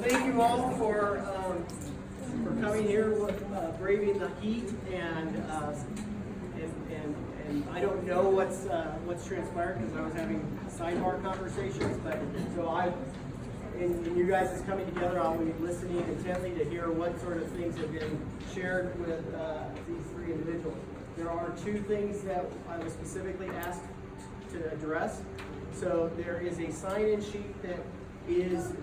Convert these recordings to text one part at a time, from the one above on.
thank you all for coming here, braving the heat, and I don't know what's transpired because I was having sidebar conversations, but so in you guys coming together, I'll be listening intently to hear what sort of things have been shared with these three individuals. There are two things that I was specifically asked to address. So there is a sign-in sheet that is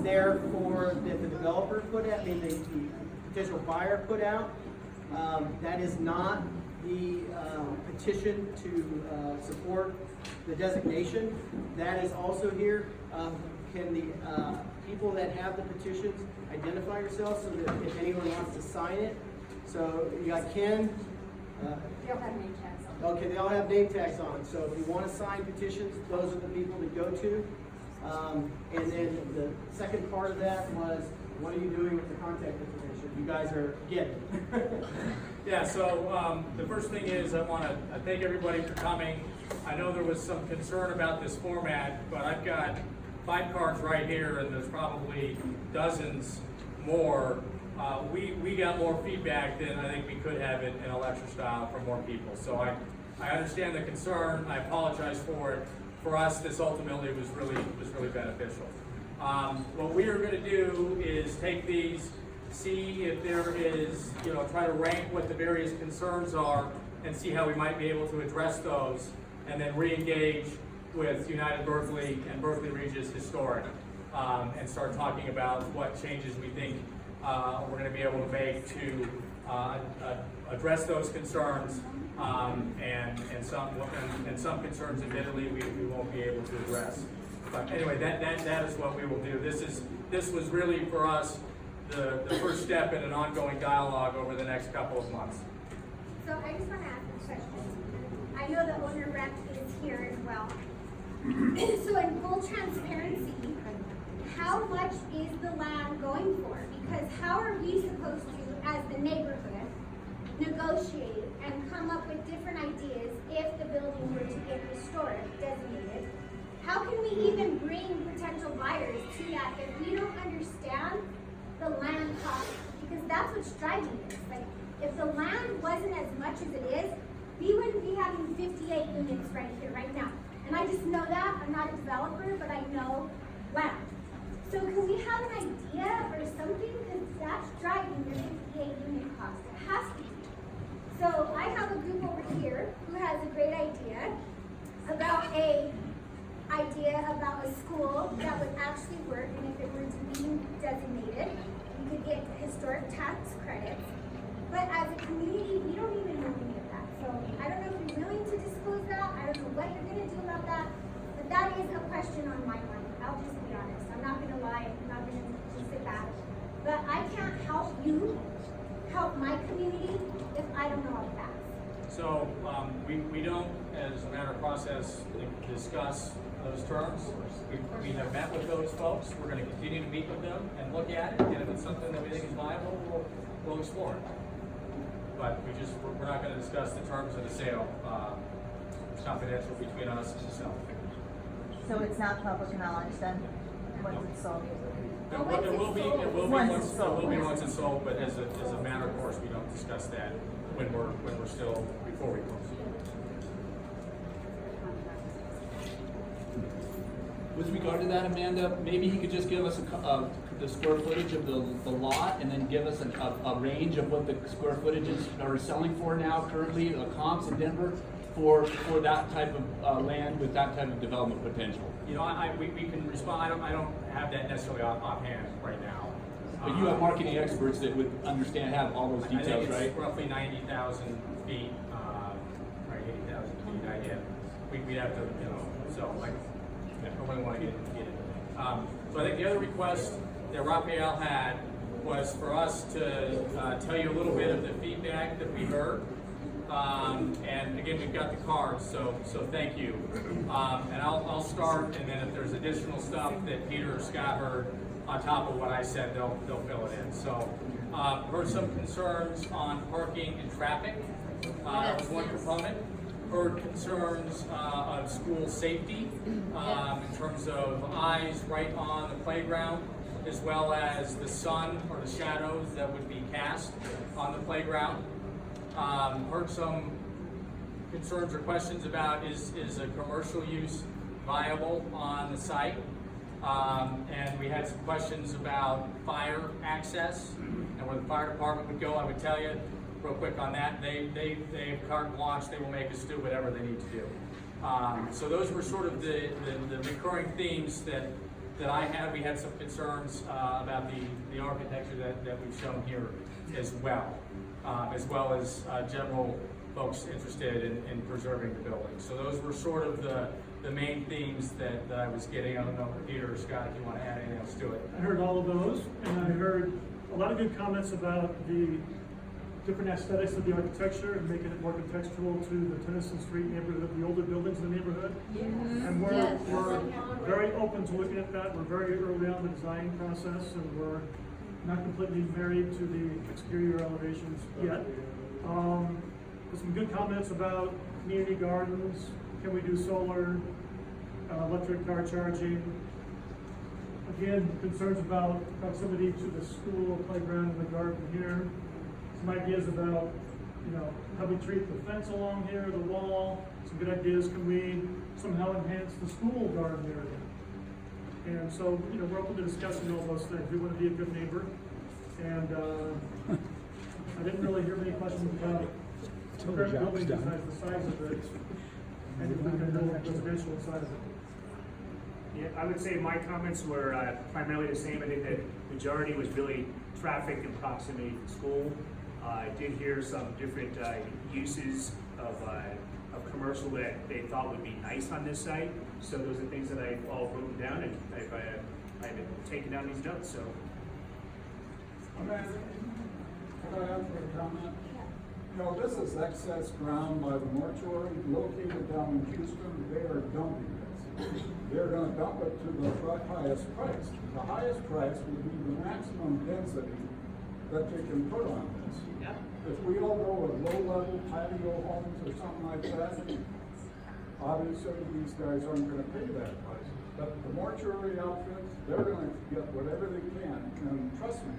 there for that the developer put out, the potential buyer put out. That is not the petition to support the designation. That is also here. Can the people that have the petitions identify yourselves so that if anyone wants to sign it? So you got Ken. They all have name tags on. Okay, they all have name tags on. So if you want to sign petitions, those are the people to go to. And then the second part of that was, what are you doing with the contact information? You guys are getting it. Yeah, so the first thing is I want to thank everybody for coming. I know there was some concern about this format, but I've got 5 cards right here, and there's probably dozens more. We got more feedback than I think we could have in a lecture style from more people. So I understand the concern. I apologize for it. For us, this ultimately was really beneficial. What we are going to do is take these, see if there is, try to rank what the various concerns are, and see how we might be able to address those, and then re-engage with United Berkeley and Berkeley Regis Historic, and start talking about what changes we think we're going to be able to make to address those concerns, and some concerns, admittedly, we won't be able to address. But anyway, that is what we will do. This was really for us the first step in an ongoing dialogue over the next couple of months. So I just want to ask a question. I know the owner rep is here as well. So in full transparency, how much is the land going for? Because how are we supposed to, as the neighborhood, negotiate and come up with different ideas if the building were to get historic designated? How can we even bring potential buyers to that if we don't understand the land cost? Because that's what's driving this. Like, if the land wasn't as much as it is, we wouldn't be having 58 units right here, right now. And I just know that. I'm not a developer, but I know land. So can we have an idea or something? Because that's driving your 58 unit cost. It has to be. So I have a group over here who has a great idea about a school that would actually work, and if it were to be designated, we could get historic tax credits. But as a community, we don't even know any of that. So I don't know if you're willing to disclose that. I don't know what you're going to do about that. But that is a question on my mind. I'll just be honest. I'm not going to lie. I'm not going to just sit back. But I can't help you help my community if I don't know all the facts. So we don't, as a matter of process, discuss those terms. We have met with those folks. We're going to continue to meet with them and look at it. And if it's something that we think is viable, we'll explore it. But we're not going to discuss the terms of the sale. It's confidential between us and the seller. So it's not public knowledge then, once it's sold? It will be once it's sold, but as a matter of course, we don't discuss that when we're still before we close. With regard to that, Amanda, maybe you could just give us the square footage of the lot, and then give us a range of what the square footages are selling for now currently, the comps in Denver for that type of land with that type of development potential. We can respond. I don't have that necessarily offhand right now. But you have marketing experts that would have all those details, I think it's right? roughly 90,000 feet, right? 80,000 feet. Yeah, we'd have to, so like. I don't want to get into it. So I think the other request that Raphael had was for us to tell you a little bit of the feedback that we heard. And again, we've got the cards, so thank you. And I'll start, and then if there's additional stuff that Peter or Scott heard on top of what I said, they'll fill it in. So heard some concerns on parking and traffic. That was one component. Heard concerns of school safety in terms of eyes right on the playground. as well as the sun or the shadows that would be cast on the playground. Heard some concerns or questions about is a commercial use viable on the site? And we had some questions about fire access and where the fire department would go. I would tell you real quick on that, they have carte blanche, they will make us do whatever they need to do. So those were sort of the recurring themes that I had. We had some concerns about the architecture that we've shown here as well as general folks interested in preserving the building. So those were sort of the main themes that I was getting. I don't know, Peter or Scott, if you want to add anything else to it. I heard all of those, and I heard a lot of good comments about the different aesthetics of the architecture and making it more contextual to the Tennyson Street neighborhood, the older buildings in the neighborhood. Yes. And we're very open to looking at that. We're very early on in the design process, and we're not completely married to the exterior elevations yet. There's some good comments about community gardens. Can we do solar, electric car charging? Again, concerns about proximity to the school, playground, and the garden here. Some ideas about, how we treat the fence along here, the wall. Some good ideas. Can we somehow enhance the school garden area? And so, we're open to discussing all those things. We want to be a good neighbor. And I didn't really hear many questions about the current building besides the size of it. And if we can build residential inside of it. Yeah, I would say my comments were primarily the same. I think the majority was really traffic and proximity to school. I did hear some different uses of commercial that they thought would be nice on this site. So those are things that I all wrote down, and I've been taking down these notes. So. Could I ask for a comment? This is excess ground by the mortuary located down in Houston. They are dumping this. They're going to dump it to the highest price. The highest price would be the maximum density that they can put on this. Yep. If we all go with low-level patio homes or something like that, obviously these guys aren't going to pay that price. But the mortuary outfits, they're going to get whatever they can. And trust me,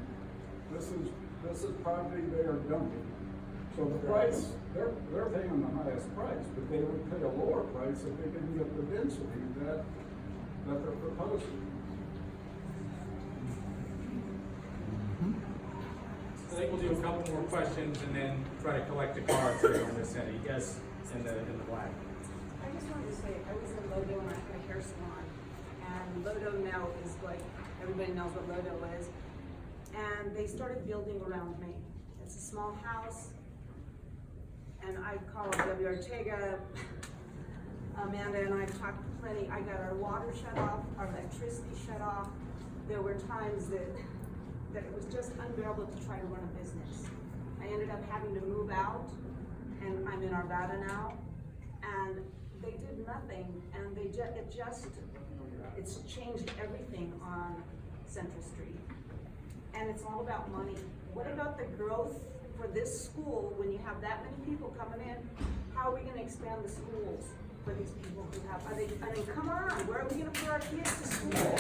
this is property they are dumping. So the price, they're paying the highest price, but they would pay a lower price if they didn't get the density that they're proposing. I think we'll do a couple more questions and then try to collect the cards here on this end. Yes, in the black. I just wanted to say, I was in Lodo and I had a hair salon, and Lodo now is like, everybody knows what Lodo is, and they started building around me. It's a small house, and I called W. Ortega, Amanda and I talked plenty. I got our water shut off, our electricity shut off. There were times that it was just unbearable to try to run a business. I ended up having to move out, and I'm in Arvada now, and they did nothing, and it's changed everything on Central Street. And it's all about money. What about the growth for this school when you have that many people coming in? How are we gonna expand the schools for these people who have, I mean, come on, where are we gonna put our kids to school?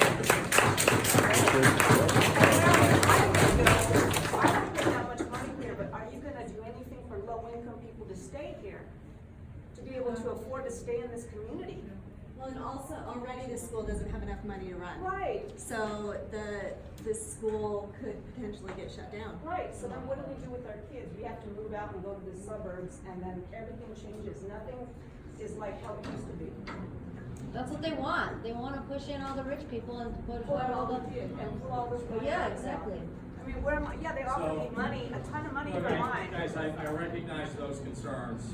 I don't pay that much money here, but are you gonna do anything for low-income people to stay here? To be able to afford to stay in this community? Well, and also already the school doesn't have enough money to run. Right. So the school could potentially get shut down. Right, so then what do we do with our kids? We have to move out and go to the suburbs, and then everything changes. Nothing is like how it used to be. That's what they want. They want to push in all the rich people and put Pull out all all the kids and pull all this money. Yeah, out. exactly. I mean, where am I? Yeah, they offer me money, a ton of money for Okay, mine. guys, I recognize those concerns.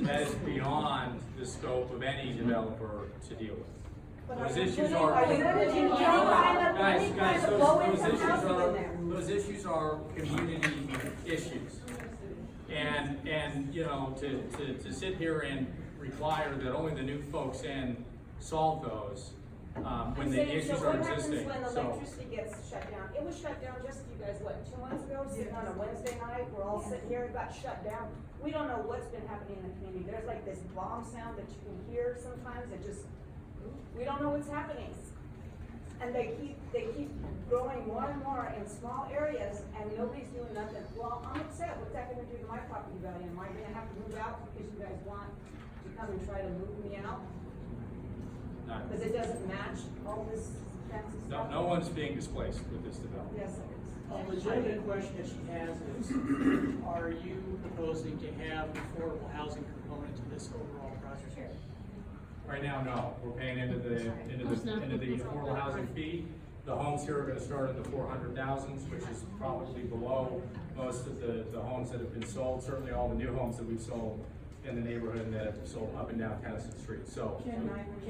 That is beyond the scope of any developer to deal with. But Those are you issues putting- are. are you putting any kind of money, Guys, kind of low-income those issues housing in are, there? those issues are community issues. And to sit here and require that only the new folks in solve those, when the issues are existing, So what happens when so. electricity gets shut down? It was shut down just, you guys, what, 2 months ago, sitting on a Wednesday night, we're all sitting here, it got shut down. We don't know what's been happening in the community. There's like this bomb sound that you can hear sometimes, we don't know what's happening. And they keep growing more and more in small areas, and nobody's doing nothing. Well, I'm upset, what's that gonna do to my property value? Am I gonna have to move out because you guys want to come and try to move me out? No. Because it doesn't match all this fancy No, stuff? no one's being displaced with this development. Yes, it is. A legitimate question that she has is, are you proposing to have an affordable housing component to this overall project? Right now, no, we're paying into the affordable housing fee. The homes here are gonna start in the 400,000s, which is probably below most of the homes that have been sold, certainly all the new homes that we've sold in the neighborhood that have sold up and down Tennessee Street, so.